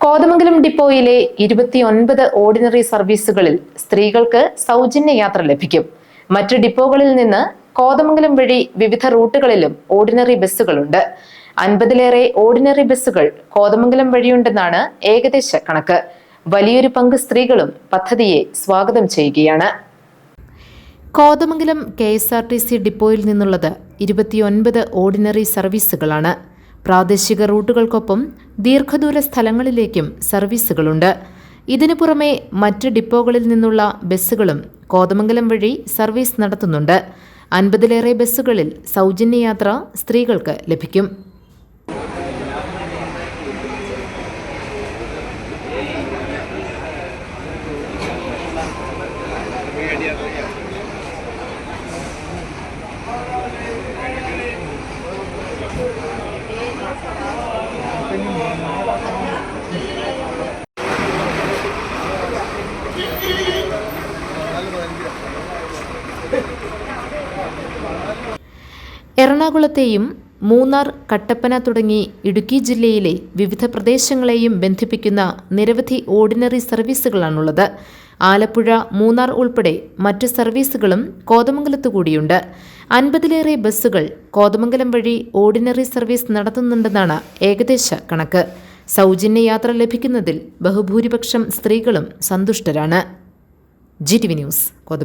Kothamangalam ഡിപ്പോയിലെ 29 ordinary സർവീസുകളിൽ സ്ത്രീകൾക്ക് സൗജന്യ യാത്ര ലഭിക്കും. മറ്റ് ഡിപ്പോകളിൽ നിന്ന് കോതമംഗലം വഴി വിവിധ റൂട്ടുകളിലും ഓർഡിനറി ബസ്സുകളുണ്ട്. 50-ലേറെ ഓർഡിനറി ബസ്സുകൾ കോതമംഗലം വഴിയുണ്ടെന്നാണ് ഏകദേശ കണക്ക്. വലിയൊരു പങ്ക് സ്ത്രീകളും പദ്ധതിയെ സ്വാഗതം ചെയ്യുകയാണ്. കോതമംഗലം KSRTC ഡിപ്പോയിൽ നിന്നുള്ളത് 29 ഓർഡിനറി സർവീസുകളാണ്. പ്രാദേശിക റൂട്ടുകൾക്കൊപ്പം ദീർഘദൂര സ്ഥലങ്ങളിലേക്കും സർവീസുകളുണ്ട്. ഇതിനു പുറമെ മറ്റ് ഡിപ്പോകളിൽ നിന്നുള്ള ബസ്സുകളും കോതമംഗലം വഴി സർവീസ് നടത്തുന്നുണ്ട്. 50-ലേറെ ബസ്സുകളിൽ സൗജന്യ യാത്ര സ്ത്രീകൾക്ക് ലഭിക്കും. എറണാകുളത്തെയും മൂന്നാർ, കട്ടപ്പന തുടങ്ങി ഇടുക്കി ജില്ലയിലെ വിവിധ പ്രദേശങ്ങളെയും ബന്ധിപ്പിക്കുന്ന നിരവധി ഓർഡിനറി സർവീസുകളാണുള്ളത്. ആലപ്പുഴ, മൂന്നാർ ഉൾപ്പെടെ മറ്റ് സർവീസുകളും കോതമംഗലത്തു കൂടിയുണ്ട്. 50-ലേറെ ബസ്സുകൾ കോതമംഗലം വഴി ഓർഡിനറി സർവീസ് നടത്തുന്നുണ്ടെന്നാണ് ഏകദേശ കണക്ക്. സൗജന്യ യാത്ര ലഭിക്കുന്നതിൽ ബഹുഭൂരിപക്ഷം സ്ത്രീകളും സന്തുഷ്ടരാണ്. GTV news, Kothamangalam.